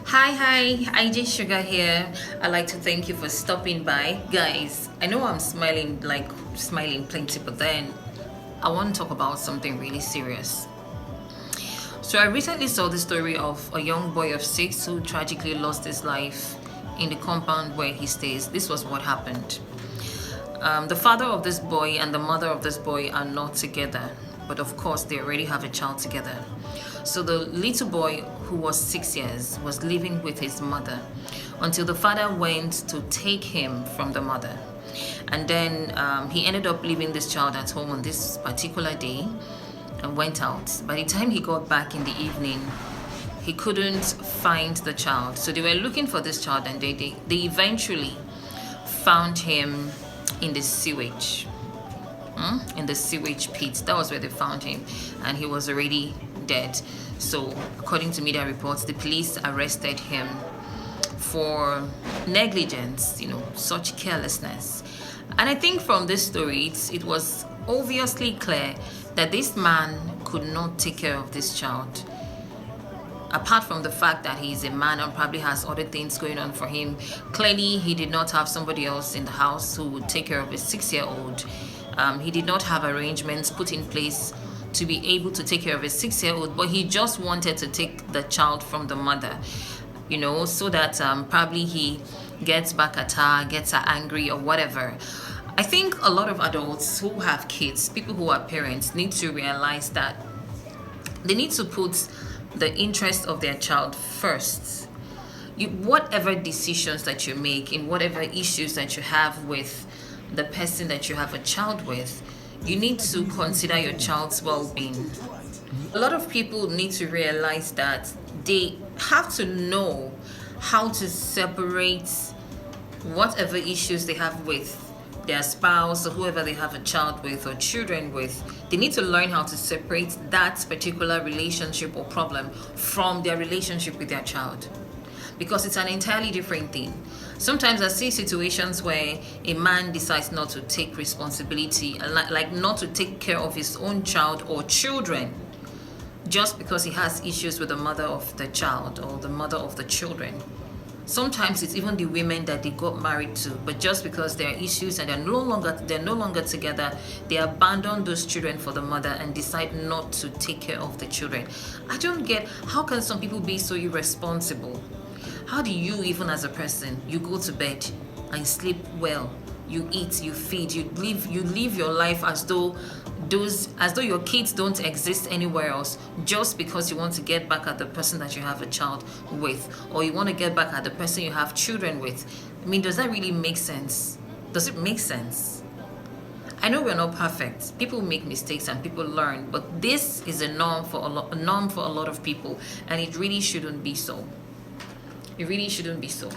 Hi, IJ Sugar here. I'd like to thank you for stopping by. Guys, I know I'm smiling, like smiling plenty, but then I want to talk about something really serious. So I recently saw the story of a young boy of 6 who tragically lost his life in the compound where he stays. This was what happened. The father of this boy and the mother of this boy are not together, but of course they already have a child together. So the little boy, who was 6 years, was living with his mother until the father went to take him from the mother. And then he ended up leaving this child at home on this particular day and went out. By the time he got back in the evening, he couldn't find the child. So they were looking for this child, and they eventually found him in the sewage. In the sewage pit. That was where they found him, and he was already dead. So according to media reports, the police arrested him for negligence, such carelessness. And I think from this story, it was obviously clear that this man could not take care of this child. Apart from the fact that he's a man and probably has other things going on for him, clearly he did not have somebody else in the house who would take care of his 6-year-old. He did not have arrangements put in place to be able to take care of his 6-year-old, but he just wanted to take the child from the mother, so that probably he gets back at her, gets her angry or whatever. I think a lot of adults who have kids, people who are parents, need to realize that they need to put the interest of their child first. Whatever decisions that you make, in whatever issues that you have with the person that you have a child with, you need to consider your child's well-being. A lot of people need to realize that they have to know how to separate whatever issues they have with their spouse or whoever they have a child with or children with. They need to learn how to separate that particular relationship or problem from their relationship with their child, because it's an entirely different thing. Sometimes I see situations where a man decides not to take responsibility, like not to take care of his own child or children, just because he has issues with the mother of the child or the mother of the children. Sometimes it's even the women that they got married to, but just because there are issues and they're no longer together, they abandon those children for the mother and decide not to take care of the children. I don't get, how can some people be so irresponsible? How do you, even as a person, you go to bed and sleep well, you eat, you feed, you live your life as though your kids don't exist anywhere else, just because you want to get back at the person that you have a child with, or you want to get back at the person you have children with? I mean, does that really make sense? Does it make sense? I know we're not perfect. People make mistakes and people learn, but this is a norm for a lot of people, and it really shouldn't be so. It really shouldn't be so.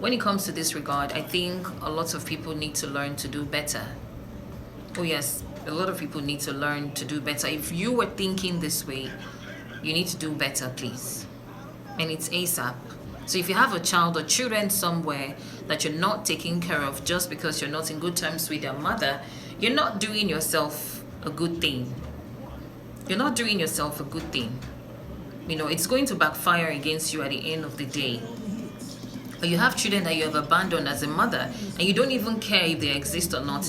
When it comes to this regard, I think a lot of people need to learn to do better. Oh yes, a lot of people need to learn to do better. If you were thinking this way, you need to do better, please. And it's ASAP. So if you have a child or children somewhere that you're not taking care of just because you're not in good terms with your mother, you're not doing yourself a good thing. You're not doing yourself a good thing. It's going to backfire against you at the end of the day. Or you have children that you have abandoned as a mother, and you don't even care if they exist or not.